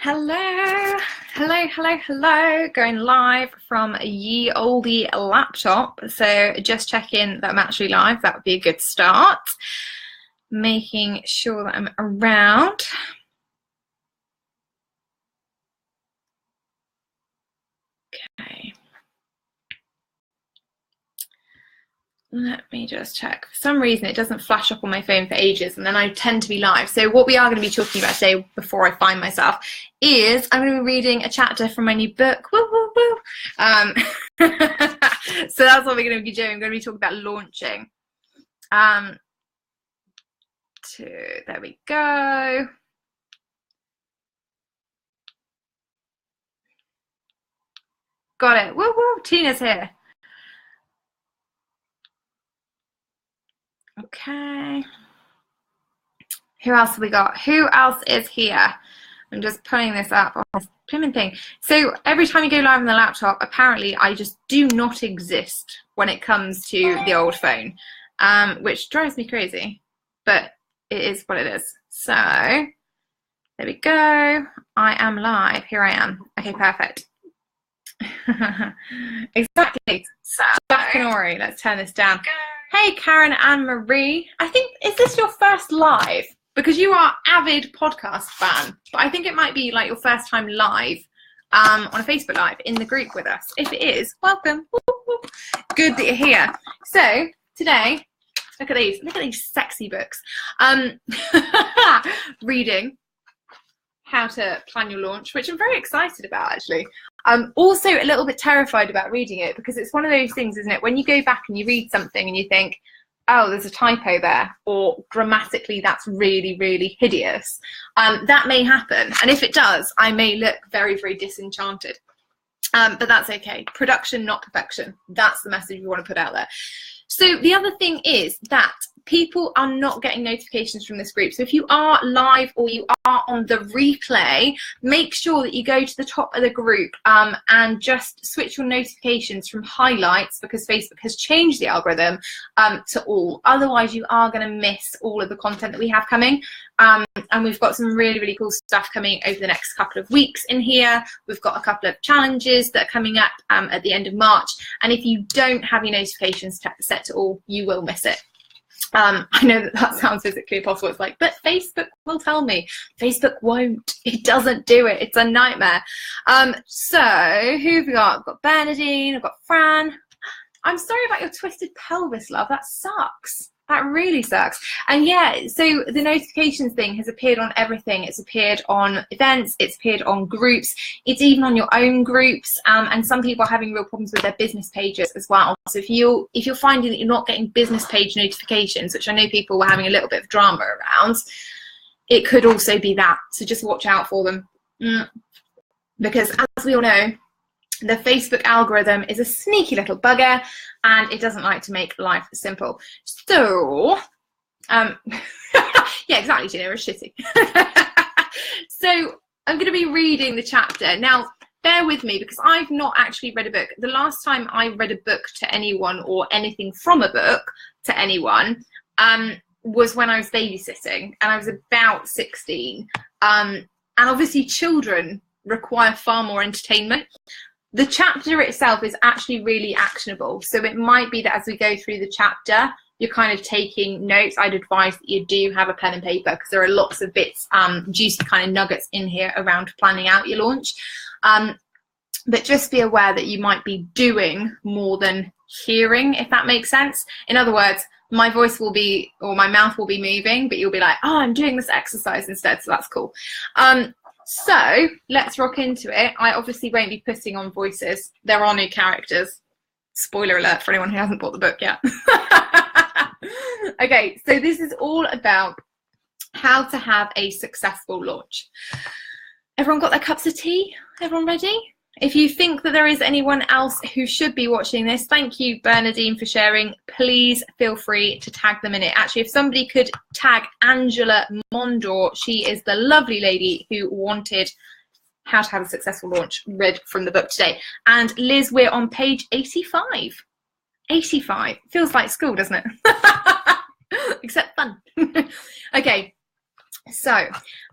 Hello. Going live from ye olde laptop. So just checking that I'm actually live. That would be a good start. Making sure that I'm around. Okay. Let me just check. For some reason, it doesn't flash up on my phone for ages, and then I tend to be live. So what we are going to be talking about today, before I find myself, is I'm going to be reading a chapter from my new book. Woo, woo, woo. So that's what we're going to be doing. I'm going to be talking about launching. There we go. Got it. Woo, woo. Tina's here. Okay. Who else have we got? Who else is here? I'm just pulling this up on this blooming thing. So every time you go live on the laptop, apparently I just do not exist when it comes to the old phone, which drives me crazy, but it is what it is. So there we go. I am live. Here I am. Okay, perfect. Exactly. So back and Ori, let's turn this down. Hey, Karen and Marie. I think, is this your first live? Because you are avid podcast fan, but I think it might be like your first time live on a Facebook Live in the group with us. If it is, welcome. Good that you're here. So today, look at these sexy books. Reading How to Plan Your Launch, which I'm very excited about, actually. I'm also a little bit terrified about reading it, because it's one of those things, isn't it? When you go back and you read something and you think, oh, there's a typo there, or grammatically that's really, really hideous. That may happen. And if it does, I may look very, very disenchanted. But that's okay. Production, not perfection. That's the message we want to put out there. So the other thing is that people are not getting notifications from this group. So if you are live or you are on the replay, make sure that you go to the top of the group and just switch your notifications from highlights, because Facebook has changed the algorithm, to all. Otherwise, you are going to miss all of the content that we have coming. And we've got some really, really cool stuff coming over the next couple of weeks in here. We've got a couple of challenges that are coming up at the end of March. And if you don't have your notifications set to all, you will miss it. I know that sounds physically impossible. It's like, but Facebook will tell me. Facebook won't. It doesn't do it. It's a nightmare. So who have we got? I've got Bernadine. I've got Fran. I'm sorry about your twisted pelvis, love. That sucks. That really sucks. And yeah, so the notifications thing has appeared on everything. It's appeared on events. It's appeared on groups. It's even on your own groups. And some people are having real problems with their business pages as well. So if you're finding that you're not getting business page notifications, which I know people were having a little bit of drama around, it could also be that. So just watch out for them. Because as we all know, the Facebook algorithm is a sneaky little bugger, and it doesn't like to make life simple. So, yeah, exactly, Gina, it's shitty. So I'm going to be reading the chapter. Now, bear with me, because I've not actually read a book. The last time I read a book to anyone, or anything from a book to anyone, was when I was babysitting, and I was about 16. And obviously children require far more entertainment. The chapter itself is actually really actionable. So it might be that as we go through the chapter, you're kind of taking notes. I'd advise that you do have a pen and paper, because there are lots of bits, juicy kind of nuggets in here around planning out your launch. But just be aware that you might be doing more than hearing, if that makes sense. In other words, my voice will be, or my mouth will be moving, but you'll be like, oh, I'm doing this exercise instead. So that's cool. So let's rock into it. I obviously won't be putting on voices. There are no characters. Spoiler alert for anyone who hasn't bought the book yet. Okay, so this is all about how to have a successful launch. Everyone got their cups of tea? Everyone ready? If you think that there is anyone else who should be watching this, thank you, Bernadine, for sharing. Please feel free to tag them in it. Actually, if somebody could tag Angela Mondor, she is the lovely lady who wanted How to Have a Successful Launch read from the book today. And Liz, we're on page 85. 85. Feels like school, doesn't it? Except fun. Okay. So,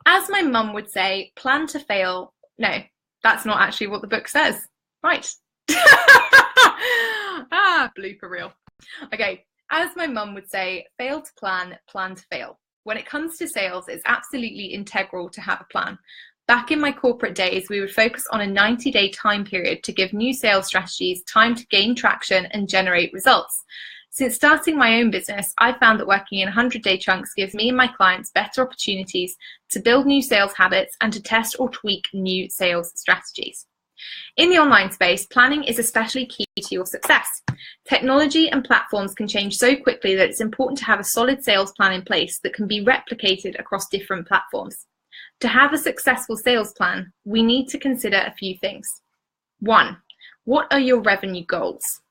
as my mum would say, plan to fail. No, that's not actually what the book says. Right. Blooper reel. Okay, as my mum would say, fail to plan, plan to fail. When it comes to sales, it's absolutely integral to have a plan. Back in my corporate days, we would focus on a 90-day time period to give new sales strategies time to gain traction and generate results. Since starting my own business, I found that working in 100-day chunks gives me and my clients better opportunities to build new sales habits and to test or tweak new sales strategies. In the online space, planning is especially key to your success. Technology and platforms can change so quickly that it's important to have a solid sales plan in place that can be replicated across different platforms. To have a successful sales plan, we need to consider a few things. 1. What are your revenue goals?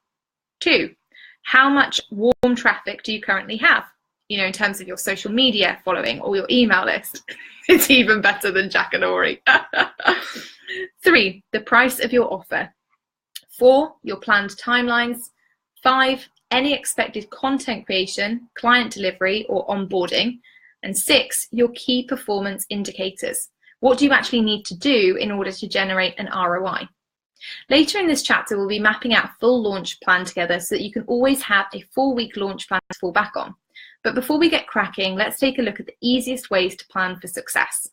2. How much warm traffic do you currently have? In terms of your social media following or your email list. It's even better than Jack and Ori. 3, the price of your offer. 4, your planned timelines. 5, any expected content creation, client delivery, or onboarding. And 6, your key performance indicators. What do you actually need to do in order to generate an ROI? Later in this chapter, we'll be mapping out a full launch plan together so that you can always have a 4-week launch plan to fall back on. But before we get cracking, let's take a look at the easiest ways to plan for success.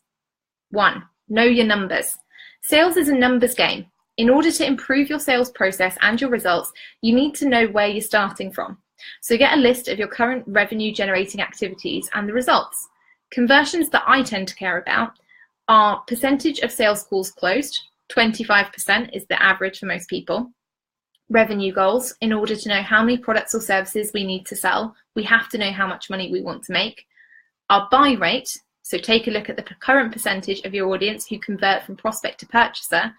1, know your numbers. Sales is a numbers game. In order to improve your sales process and your results, you need to know where you're starting from. So get a list of your current revenue generating activities and the results. Conversions that I tend to care about are percentage of sales calls closed. 25% is the average for most people. Revenue goals. In order to know how many products or services we need to sell, we have to know how much money we want to make. Our buy rate. So take a look at the current percentage of your audience who convert from prospect to purchaser,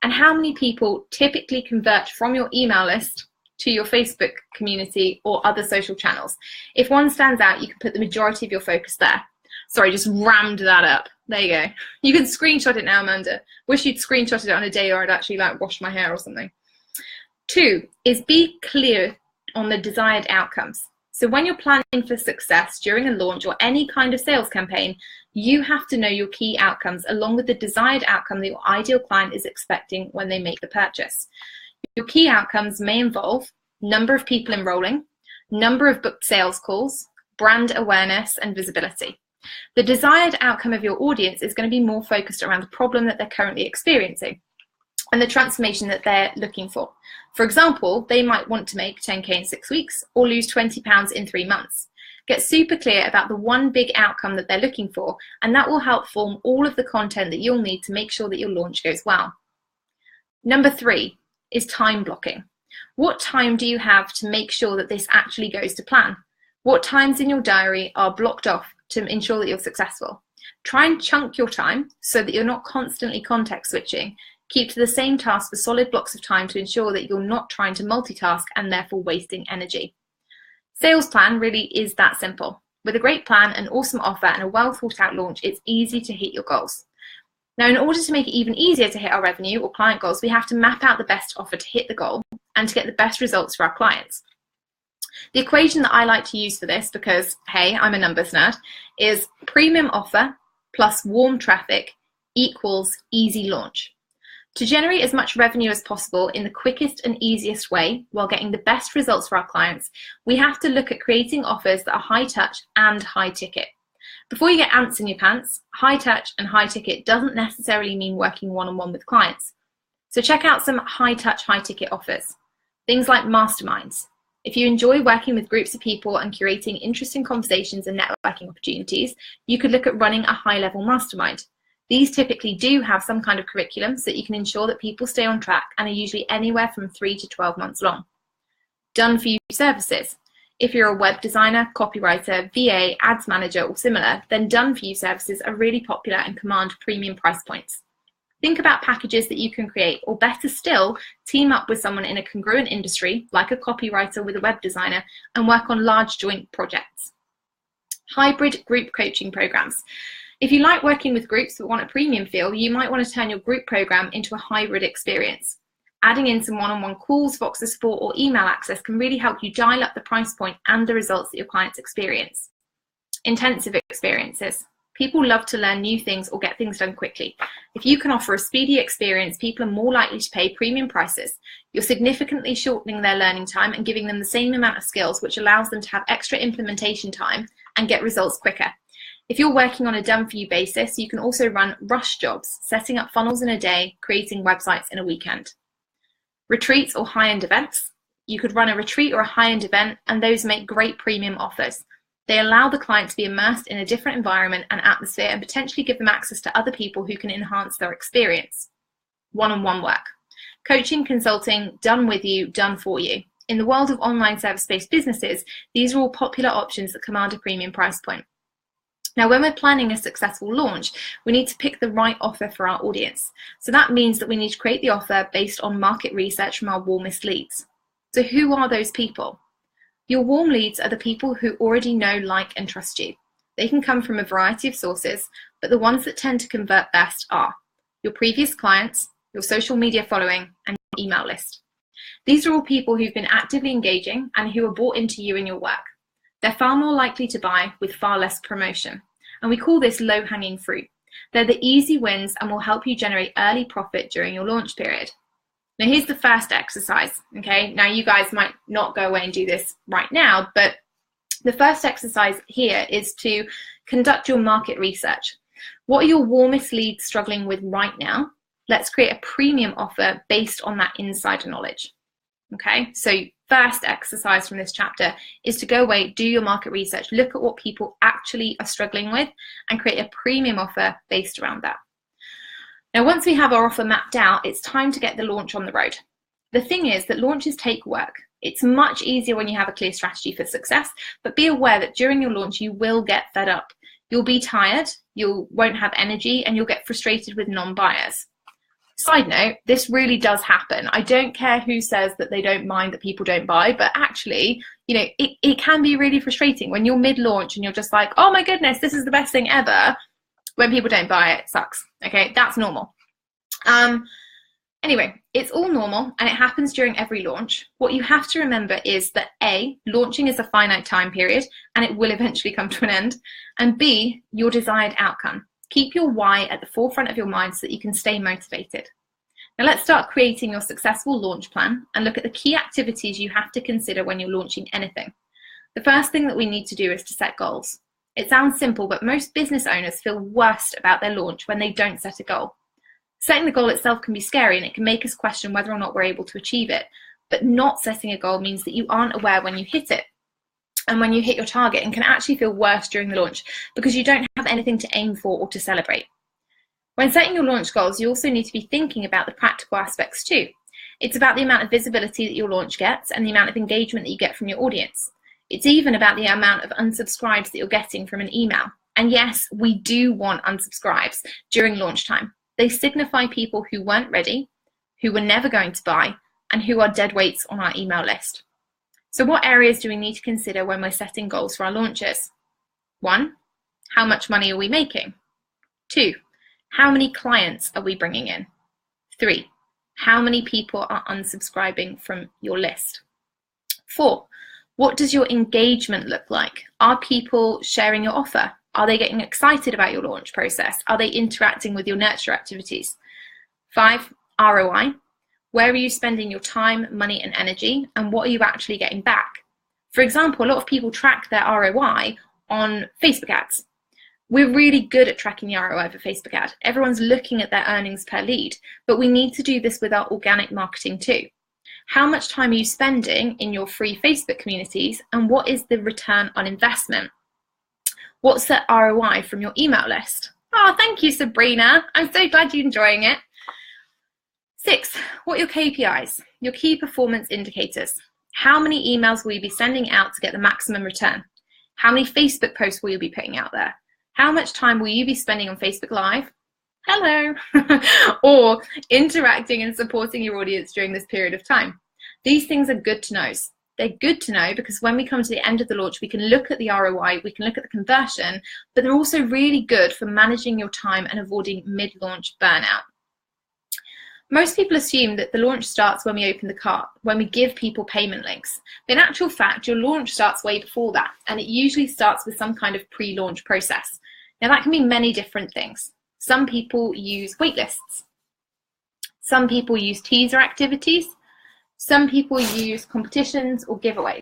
and how many people typically convert from your email list to your Facebook community or other social channels. If one stands out, you can put the majority of your focus there. Sorry, just rammed that up. There you go. You can screenshot it now, Amanda. Wish you'd screenshotted it on a day or I'd actually wash my hair or something. 2 is be clear on the desired outcomes. So when you're planning for success during a launch or any kind of sales campaign, you have to know your key outcomes along with the desired outcome that your ideal client is expecting when they make the purchase. Your key outcomes may involve number of people enrolling, number of booked sales calls, brand awareness, and visibility. The desired outcome of your audience is going to be more focused around the problem that they're currently experiencing and the transformation that they're looking for. For example, they might want to make 10K in 6 weeks or lose 20 pounds in 3 months. Get super clear about the one big outcome that they're looking for, and that will help form all of the content that you'll need to make sure that your launch goes well. Number 3 is time blocking. What time do you have to make sure that this actually goes to plan? What times in your diary are blocked off to ensure that you're successful? Try and chunk your time so that you're not constantly context switching. Keep to the same task for solid blocks of time to ensure that you're not trying to multitask and therefore wasting energy. Sales plan really is that simple. With a great plan, an awesome offer, and a well thought out launch, it's easy to hit your goals. Now, in order to make it even easier to hit our revenue or client goals, we have to map out the best offer to hit the goal and to get the best results for our clients. The equation that I like to use for this, because, hey, I'm a numbers nerd, is premium offer plus warm traffic equals easy launch. To generate as much revenue as possible in the quickest and easiest way while getting the best results for our clients, we have to look at creating offers that are high touch and high ticket. Before you get ants in your pants, high touch and high ticket doesn't necessarily mean working one-on-one with clients. So check out some high touch, high ticket offers. Things like masterminds. If you enjoy working with groups of people and curating interesting conversations and networking opportunities, you could look at running a high-level mastermind. These typically do have some kind of curriculum so that you can ensure that people stay on track and are usually anywhere from 3 to 12 months long. Done for you services. If you're a web designer, copywriter, VA, ads manager, or similar, then done for you services are really popular and command premium price points. Think about packages that you can create, or better still, team up with someone in a congruent industry, like a copywriter with a web designer, and work on large joint projects. Hybrid group coaching programs. If you like working with groups but want a premium feel, you might want to turn your group program into a hybrid experience. Adding in some one-on-one calls, Voxer support, or email access can really help you dial up the price point and the results that your clients experience. Intensive experiences. People love to learn new things or get things done quickly. If you can offer a speedy experience, people are more likely to pay premium prices. You're significantly shortening their learning time and giving them the same amount of skills, which allows them to have extra implementation time and get results quicker. If you're working on a done-for-you basis, you can also run rush jobs, setting up funnels in a day, creating websites in a weekend. Retreats or high-end events. You could run a retreat or a high-end event, and those make great premium offers. They allow the client to be immersed in a different environment and atmosphere and potentially give them access to other people who can enhance their experience. One-on-one work. Coaching, consulting, done with you, done for you. In the world of online service-based businesses, these are all popular options that command a premium price point. Now, when we're planning a successful launch, we need to pick the right offer for our audience. So that means that we need to create the offer based on market research from our warmest leads. So who are those people? Your warm leads are the people who already know, like, and trust you. They can come from a variety of sources, but the ones that tend to convert best are your previous clients, your social media following, and your email list. These are all people who've been actively engaging and who are bought into you and your work. They're far more likely to buy with far less promotion. And we call this low-hanging fruit. They're the easy wins and will help you generate early profit during your launch period. Now, here's the first exercise, okay? Now, you guys might not go away and do this right now, but the first exercise here is to conduct your market research. What are your warmest leads struggling with right now? Let's create a premium offer based on that insider knowledge, okay? So first exercise from this chapter is to go away, do your market research, look at what people actually are struggling with, and create a premium offer based around that. Now, once we have our offer mapped out, it's time to get the launch on the road. The thing is that launches take work. It's much easier when you have a clear strategy for success, but be aware that during your launch, you will get fed up. You'll be tired, you won't have energy, and you'll get frustrated with non-buyers. Side note, this really does happen. I don't care who says that they don't mind that people don't buy, but actually, you know, it can be really frustrating when you're mid-launch and you're just like, oh my goodness, this is the best thing ever. When people don't buy it, it sucks. Okay, that's normal. Anyway, it's all normal and it happens during every launch. What you have to remember is that A, launching is a finite time period and it will eventually come to an end. And B, your desired outcome. Keep your why at the forefront of your mind so that you can stay motivated. Now let's start creating your successful launch plan and look at the key activities you have to consider when you're launching anything. The first thing that we need to do is to set goals. It sounds simple, but most business owners feel worst about their launch when they don't set a goal. Setting the goal itself can be scary and it can make us question whether or not we're able to achieve it. But not setting a goal means that you aren't aware when you hit it and when you hit your target, and can actually feel worse during the launch because you don't have anything to aim for or to celebrate. When setting your launch goals, you also need to be thinking about the practical aspects too. It's about the amount of visibility that your launch gets and the amount of engagement that you get from your audience. It's even about the amount of unsubscribes that you're getting from an email. And yes, we do want unsubscribes during launch time. They signify people who weren't ready, who were never going to buy, and who are dead weights on our email list. So what areas do we need to consider when we're setting goals for our launches? 1, how much money are we making? 2, how many clients are we bringing in? 3, how many people are unsubscribing from your list? 4, what does your engagement look like? Are people sharing your offer? Are they getting excited about your launch process? Are they interacting with your nurture activities? 5, ROI. Where are you spending your time, money, and energy? And what are you actually getting back? For example, a lot of people track their ROI on Facebook ads. We're really good at tracking the ROI of a Facebook ad. Everyone's looking at their earnings per lead, but we need to do this with our organic marketing too. How much time are you spending in your free Facebook communities, and what is the return on investment? What's the ROI from your email list? Oh, thank you, Sabrina. I'm so glad you're enjoying it. 6, what are your KPIs, your key performance indicators? How many emails will you be sending out to get the maximum return? How many Facebook posts will you be putting out there? How much time will you be spending on Facebook Live? Hello. Or interacting and supporting your audience during this period of time? These things are good to know. They're good to know because when we come to the end of the launch, we can look at the ROI, we can look at the conversion, but they're also really good for managing your time and avoiding mid-launch burnout. Most people assume that the launch starts when we open the cart, when we give people payment links. But in actual fact, your launch starts way before that, and it usually starts with some kind of pre-launch process. Now that can be many different things. Some people use waitlists. Some people use teaser activities. Some people use competitions or giveaways.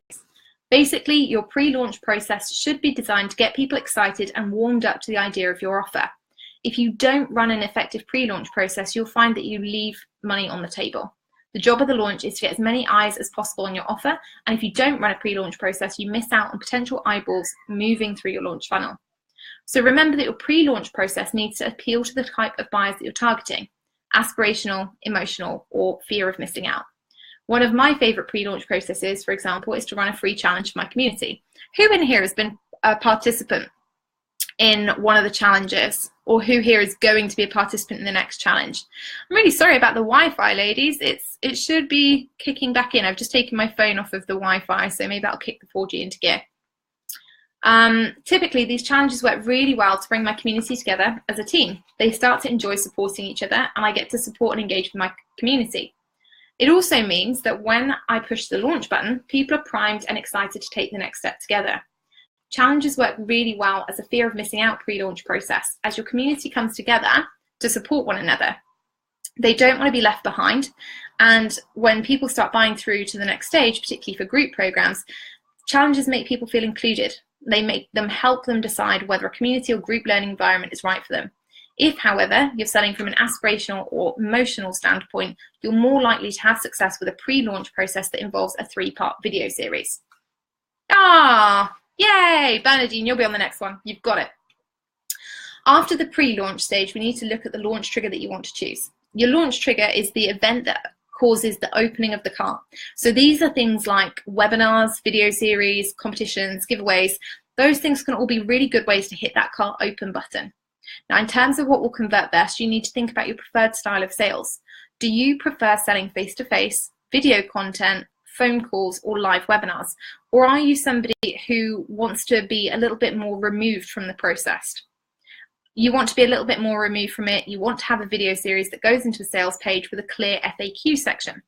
Basically, your pre-launch process should be designed to get people excited and warmed up to the idea of your offer. If you don't run an effective pre-launch process, you'll find that you leave money on the table. The job of the launch is to get as many eyes as possible on your offer, and if you don't run a pre-launch process, you miss out on potential eyeballs moving through your launch funnel. So remember that your pre-launch process needs to appeal to the type of buyers that you're targeting: aspirational, emotional, or fear of missing out. One of my favorite pre-launch processes, for example, is to run a free challenge for my community. Who in here has been a participant in one of the challenges, or who here is going to be a participant in the next challenge? I'm really sorry about the Wi-Fi, ladies. It should be kicking back in. I've just taken my phone off of the Wi-Fi, so maybe that'll kick the 4G into gear. Typically, these challenges work really well to bring my community together as a team. They start to enjoy supporting each other, and I get to support and engage with my community. It also means that when I push the launch button, people are primed and excited to take the next step together. Challenges work really well as a fear of missing out pre-launch process, as your community comes together to support one another. They don't want to be left behind, and when people start buying through to the next stage, particularly for group programs, challenges make people feel included. They make them help them decide whether a community or group learning environment is right for them. If, however, you're selling from an aspirational or emotional standpoint, you're more likely to have success with a pre-launch process that involves a 3-part video series. Yay! Bernadine, you'll be on the next one. You've got it. After the pre-launch stage, we need to look at the launch trigger that you want to choose. Your launch trigger is the event that causes the opening of the cart. So these are things like webinars, video series, competitions, giveaways. Those things can all be really good ways to hit that cart open button. Now, in terms of what will convert best, you need to think about your preferred style of sales. Do you prefer selling face-to-face, video content, phone calls, or live webinars? Or are you somebody who wants to be a little bit more removed from the process? You want to be a little bit more removed from it. You want to have a video series that goes into a sales page with a clear FAQ section.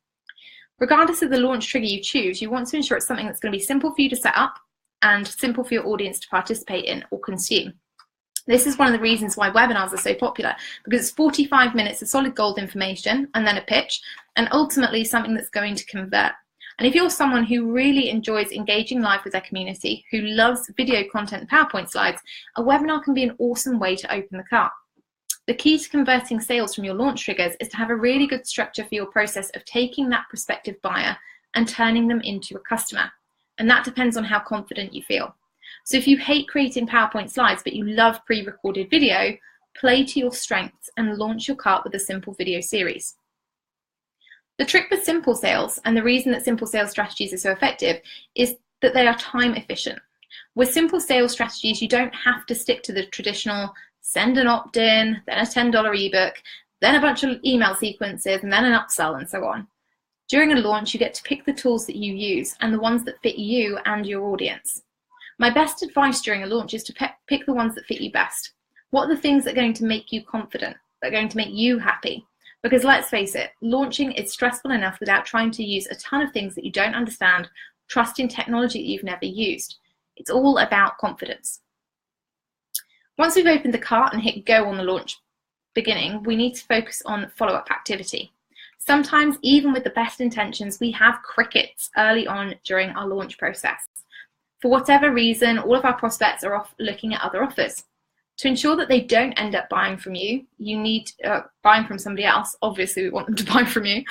Regardless of the launch trigger you choose, you want to ensure it's something that's going to be simple for you to set up and simple for your audience to participate in or consume. This is one of the reasons why webinars are so popular, because it's 45 minutes of solid gold information and then a pitch, and ultimately something that's going to convert. And if you're someone who really enjoys engaging live with their community, who loves video content and PowerPoint slides, a webinar can be an awesome way to open the cart. The key to converting sales from your launch triggers is to have a really good structure for your process of taking that prospective buyer and turning them into a customer. And that depends on how confident you feel. So if you hate creating PowerPoint slides, but you love pre-recorded video, play to your strengths and launch your cart with a simple video series. The trick with simple sales, and the reason that simple sales strategies are so effective, is that they are time efficient. With simple sales strategies, you don't have to stick to the traditional send an opt-in, then a $10 ebook, then a bunch of email sequences, and then an upsell, and so on. During a launch, you get to pick the tools that you use and the ones that fit you and your audience. My best advice during a launch is to pick the ones that fit you best. What are the things that are going to make you confident, that are going to make you happy? Because let's face it, launching is stressful enough without trying to use a ton of things that you don't understand, trusting technology that you've never used. It's all about confidence. Once we've opened the cart and hit go on the launch beginning, we need to focus on follow-up activity. Sometimes, even with the best intentions, we have crickets early on during our launch process. For whatever reason, all of our prospects are off looking at other offers. To ensure that they don't end up buying from you, you need buying from somebody else. Obviously, we want them to buy from you.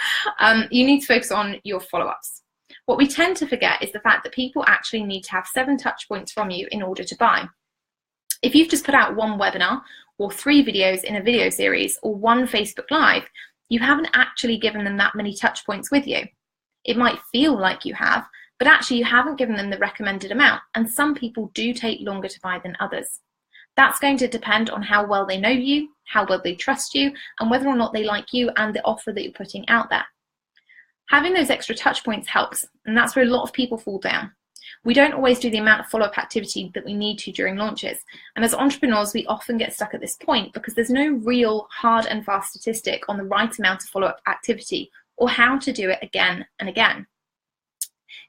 You need to focus on your follow-ups. What we tend to forget is the fact that people actually need to have 7 touch points from you in order to buy. If you've just put out 1 webinar or 3 videos in a video series or 1 Facebook Live, you haven't actually given them that many touch points with you. It might feel like you have, but actually you haven't given them the recommended amount, and some people do take longer to buy than others. That's going to depend on how well they know you, how well they trust you, and whether or not they like you and the offer that you're putting out there. Having those extra touch points helps, and that's where a lot of people fall down. We don't always do the amount of follow-up activity that we need to during launches, and as entrepreneurs we often get stuck at this point because there's no real hard and fast statistic on the right amount of follow-up activity or how to do it again and again.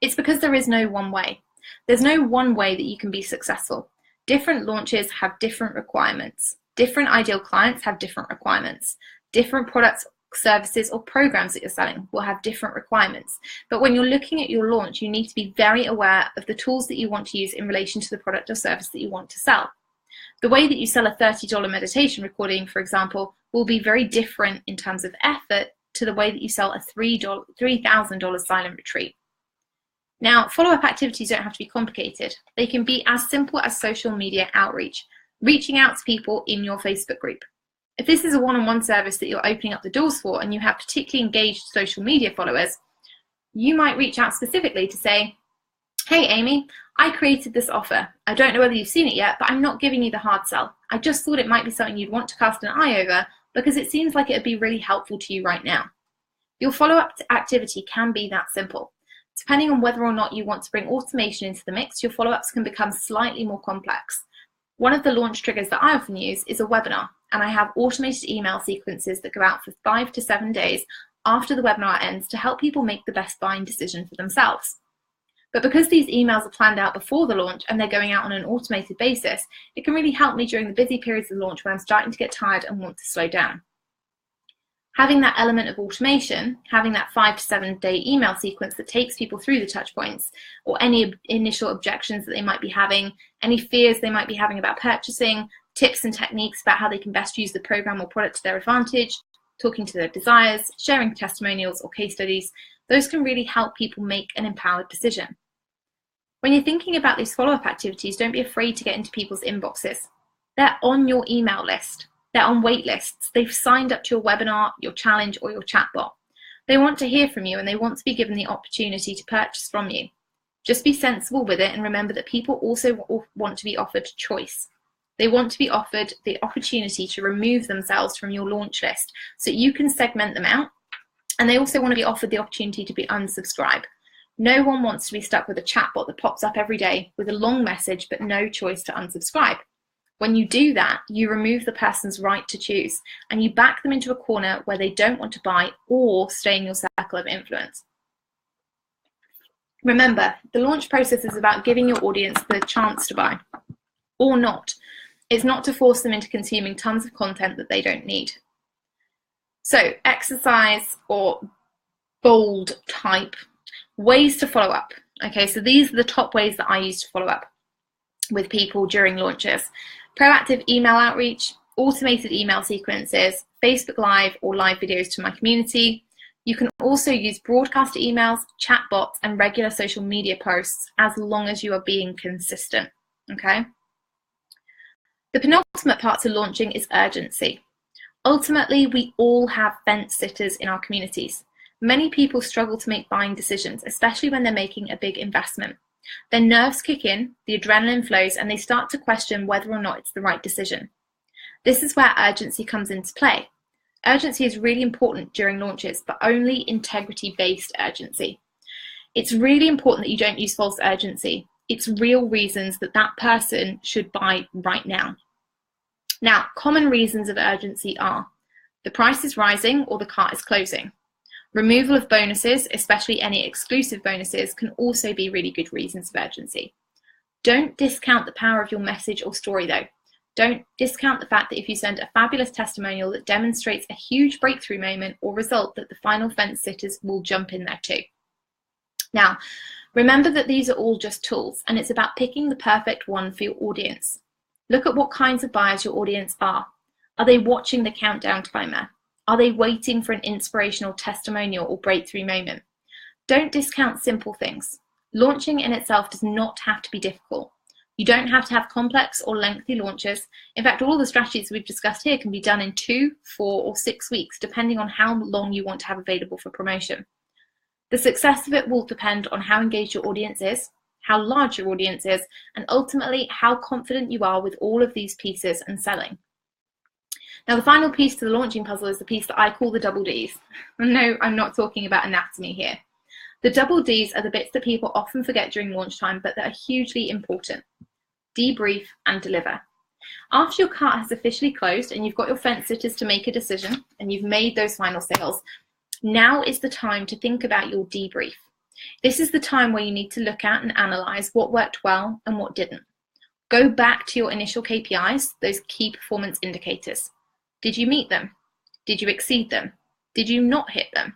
It's because there is no one way. There's no one way that you can be successful. Different launches have different requirements. Different ideal clients have different requirements. Different products, services, or programs that you're selling will have different requirements. But when you're looking at your launch, you need to be very aware of the tools that you want to use in relation to the product or service that you want to sell. The way that you sell a $30 meditation recording, for example, will be very different in terms of effort to the way that you sell a $3,000 silent retreat. Now, follow-up activities don't have to be complicated. They can be as simple as social media outreach, reaching out to people in your Facebook group. If this is a one-on-one service that you're opening up the doors for and you have particularly engaged social media followers, you might reach out specifically to say, hey, Amy, I created this offer. I don't know whether you've seen it yet, but I'm not giving you the hard sell. I just thought it might be something you'd want to cast an eye over because it seems like it would be really helpful to you right now. Your follow-up activity can be that simple. Depending on whether or not you want to bring automation into the mix, your follow-ups can become slightly more complex. One of the launch triggers that I often use is a webinar, and I have automated email sequences that go out for 5 to 7 days after the webinar ends to help people make the best buying decision for themselves. But because these emails are planned out before the launch and they're going out on an automated basis, it can really help me during the busy periods of the launch when I'm starting to get tired and want to slow down. Having that element of automation, having that 5 to 7 day email sequence that takes people through the touch points or any initial objections that they might be having, any fears they might be having about purchasing, tips and techniques about how they can best use the program or product to their advantage, talking to their desires, sharing testimonials or case studies, those can really help people make an empowered decision. When you're thinking about these follow-up activities, don't be afraid to get into people's inboxes. They're on your email list. They're on wait lists. They've signed up to your webinar, your challenge, or your chatbot. They want to hear from you and they want to be given the opportunity to purchase from you. Just be sensible with it and remember that people also want to be offered choice. They want to be offered the opportunity to remove themselves from your launch list so you can segment them out. And they also want to be offered the opportunity to be unsubscribed. No one wants to be stuck with a chatbot that pops up every day with a long message but no choice to unsubscribe. When you do that, you remove the person's right to choose and you back them into a corner where they don't want to buy or stay in your circle of influence. Remember, the launch process is about giving your audience the chance to buy or not. It's not to force them into consuming tons of content that they don't need. So, exercise or bold type ways to follow up. Okay, so these are the top ways that I use to follow up with people during launches. Proactive email outreach, automated email sequences, Facebook Live or live videos to my community. You can also use broadcast emails, chat bots, and regular social media posts as long as you are being consistent. Okay. The penultimate part to launching is urgency. Ultimately, we all have fence sitters in our communities. Many people struggle to make buying decisions, especially when they're making a big investment. Their nerves kick in, the adrenaline flows, and they start to question whether or not it's the right decision. This is where urgency comes into play. Urgency is really important during launches, but only integrity-based urgency. It's really important that you don't use false urgency. It's real reasons that that person should buy right now. Now, common reasons of urgency are the price is rising or the cart is closing. Removal of bonuses, especially any exclusive bonuses, can also be really good reasons of urgency. Don't discount the power of your message or story though. Don't discount the fact that if you send a fabulous testimonial that demonstrates a huge breakthrough moment or result, that the final fence sitters will jump in there too. Now, remember that these are all just tools and it's about picking the perfect one for your audience. Look at what kinds of buyers your audience are. Are they watching the countdown timer? Are they waiting for an inspirational testimonial or breakthrough moment? Don't discount simple things. Launching in itself does not have to be difficult. You don't have to have complex or lengthy launches. In fact, all the strategies we've discussed here can be done in 2, 4, or 6 weeks, depending on how long you want to have available for promotion. The success of it will depend on how engaged your audience is, how large your audience is, and ultimately how confident you are with all of these pieces and selling. Now, the final piece to the launching puzzle is the piece that I call the double Ds. No, I'm not talking about anatomy here. The double Ds are the bits that people often forget during launch time, but that are hugely important. Debrief and deliver. After your cart has officially closed and you've got your fence sitters to make a decision and you've made those final sales, now is the time to think about your debrief. This is the time where you need to look at and analyze what worked well and what didn't. Go back to your initial KPIs, those key performance indicators. Did you meet them? Did you exceed them? Did you not hit them?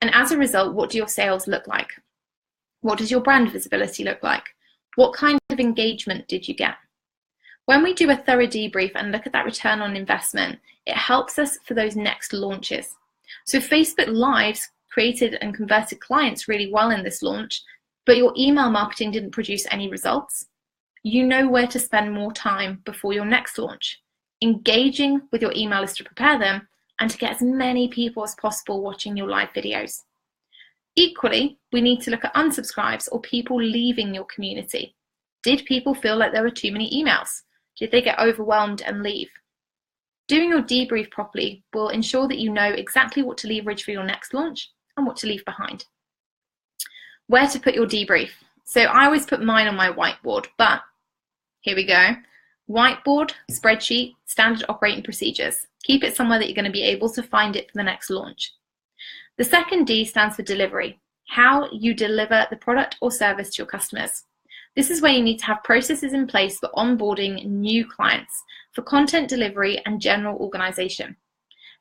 And as a result, what do your sales look like? What does your brand visibility look like? What kind of engagement did you get? When we do a thorough debrief and look at that return on investment, it helps us for those next launches. So Facebook Lives created and converted clients really well in this launch, but your email marketing didn't produce any results. You know where to spend more time before your next launch, engaging with your email list to prepare them and to get as many people as possible watching your live videos. Equally, we need to look at unsubscribes or people leaving your community. Did people feel like there were too many emails? Did they get overwhelmed and leave? Doing your debrief properly will ensure that you know exactly what to leverage for your next launch and what to leave behind. Where to put your debrief? So I always put mine on my whiteboard, but here we go. Whiteboard, spreadsheet, standard operating procedures. Keep it somewhere that you're going to be able to find it for the next launch. The second D stands for delivery, how you deliver the product or service to your customers. This is where you need to have processes in place for onboarding new clients, for content delivery and general organization.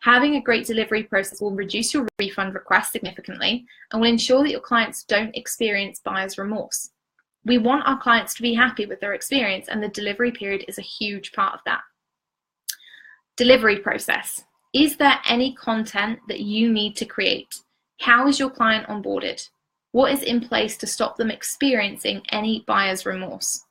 Having a great delivery process will reduce your refund requests significantly and will ensure that your clients don't experience buyer's remorse. We want our clients to be happy with their experience, and the delivery period is a huge part of that. Delivery process. Is there any content that you need to create? How is your client onboarded? What is in place to stop them experiencing any buyer's remorse?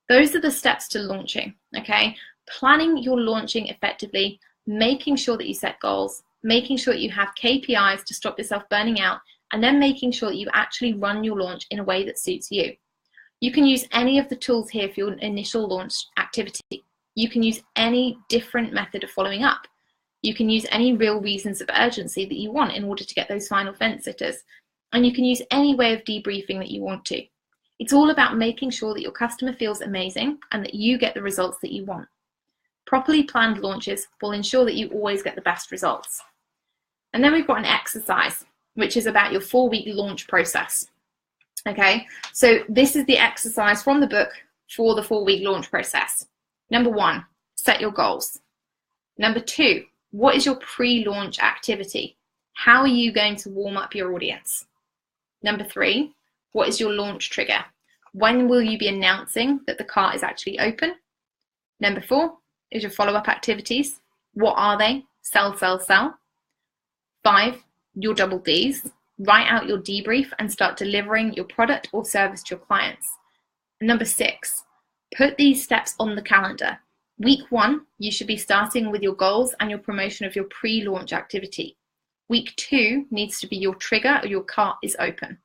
Those are the steps to launching, okay? Planning your launching effectively, making sure that you set goals, making sure that you have KPIs to stop yourself burning out, and then making sure that you actually run your launch in a way that suits you. You can use any of the tools here for your initial launch activity. You can use any different method of following up. You can use any real reasons of urgency that you want in order to get those final fence sitters. And you can use any way of debriefing that you want to. It's all about making sure that your customer feels amazing and that you get the results that you want. Properly planned launches will ensure that you always get the best results. And then we've got an exercise, which is about your 4-week launch process. Okay, so this is the exercise from the book for the 4-week launch process. Number 1, set your goals. Number 2, what is your pre-launch activity? How are you going to warm up your audience? Number 3, what is your launch trigger? When will you be announcing that the cart is actually open? Number 4 is your follow-up activities. What are they? Sell, sell, sell. 5, your double Ds. Write out your debrief and start delivering your product or service to your clients. And number 6, put these steps on the calendar. Week 1, you should be starting with your goals and your promotion of your pre-launch activity. Week 2 needs to be your trigger or your cart is open.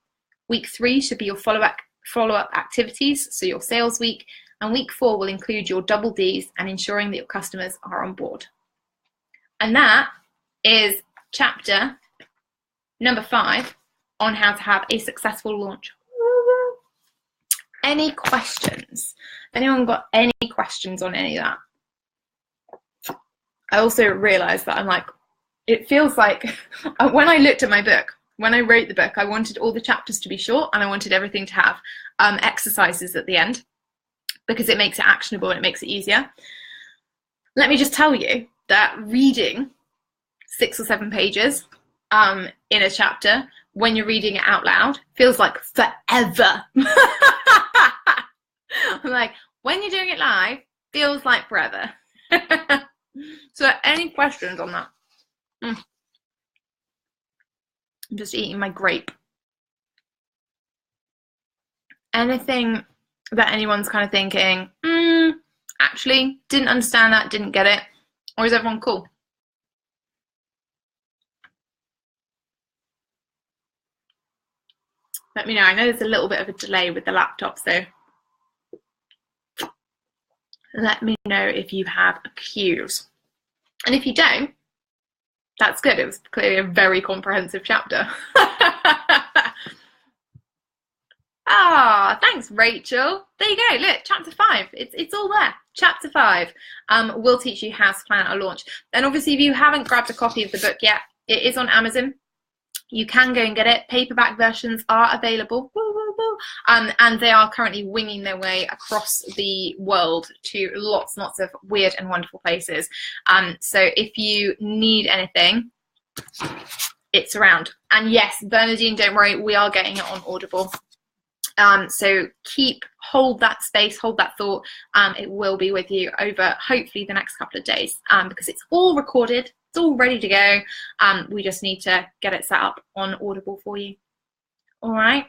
Week 3 should be your follow-up activities, so your sales week. And week 4 will include your double Ds and ensuring that your customers are on board. And that is chapter number 5 on how to have a successful launch. Any questions? Anyone got any questions on any of that? I also realized that I'm like, it feels like when I looked at my book, when I wrote the book, I wanted all the chapters to be short and I wanted everything to have exercises at the end because it makes it actionable and it makes it easier. Let me just tell you that reading 6 or 7 pages in a chapter when you're reading it out loud feels like forever. I'm like, when you're doing it live, feels like forever. So any questions on that? I'm just eating my grape. Anything that anyone's kind of thinking, actually, didn't understand that, didn't get it, or is everyone cool? Let me know. I know there's a little bit of a delay with the laptop, so let me know if you have cues. And if you don't, that's good. It was clearly a very comprehensive chapter. Thanks, Rachel. There you go. Look, chapter 5. It's all there. Chapter 5 will teach you how to plan a launch. And obviously, if you haven't grabbed a copy of the book yet, it is on Amazon. You can go and get it. Paperback versions are available. Woo, woo. And they are currently winging their way across the world to lots and lots of weird and wonderful places. So if you need anything, it's around. And yes, Bernadine, don't worry, we are getting it on Audible. So hold that space, hold that thought. It will be with you over hopefully the next couple of days, because it's all recorded, it's all ready to go. We just need to get it set up on Audible for you. All right,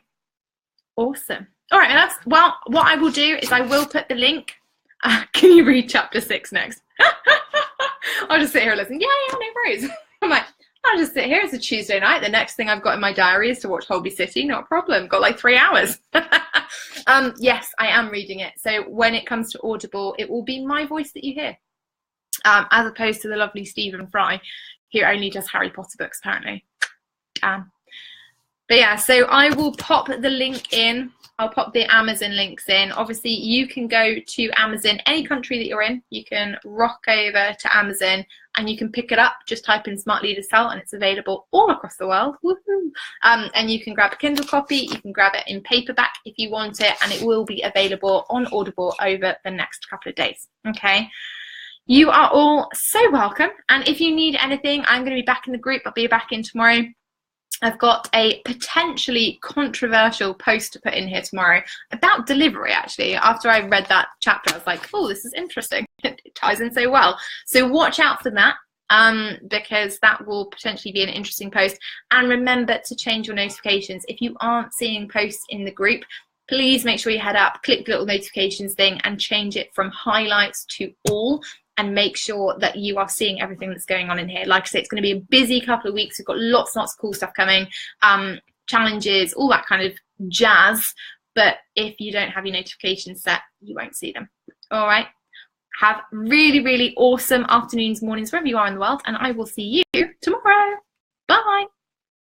awesome. All right, and well, what I will do is I will put the link. Can you read chapter 6 next? I'll just sit here and listen. Yeah, no worries. I'm like, I'll just sit here. It's a Tuesday night. The next thing I've got in my diary is to watch Holby City. Not a problem. Got like 3 hours. Yes, I am reading it. So when it comes to Audible, it will be my voice that you hear, as opposed to the lovely Stephen Fry, who only does Harry Potter books, apparently. But yeah, so I will pop the link in. I'll pop the Amazon links in. Obviously, you can go to Amazon, any country that you're in. You can rock over to Amazon and you can pick it up. Just type in Smart Leaders Sell and it's available all across the world. Woohoo! And you can grab a Kindle copy. You can grab it in paperback if you want it, and it will be available on Audible over the next couple of days. Okay. You are all so welcome. And if you need anything, I'm going to be back in the group. I'll be back in tomorrow. I've got a potentially controversial post to put in here tomorrow about delivery, actually. After I read that chapter, I was like, oh, this is interesting. It ties in so well. So watch out for that, because that will potentially be an interesting post. And remember to change your notifications. If you aren't seeing posts in the group, please make sure you head up, click the little notifications thing and change it from highlights to all. And make sure that you are seeing everything that's going on in here. Like I say, it's going to be a busy couple of weeks. We've got lots and lots of cool stuff coming, challenges, all that kind of jazz. But if you don't have your notifications set, you won't see them. All right. Have really, really awesome afternoons, mornings, wherever you are in the world. And I will see you tomorrow.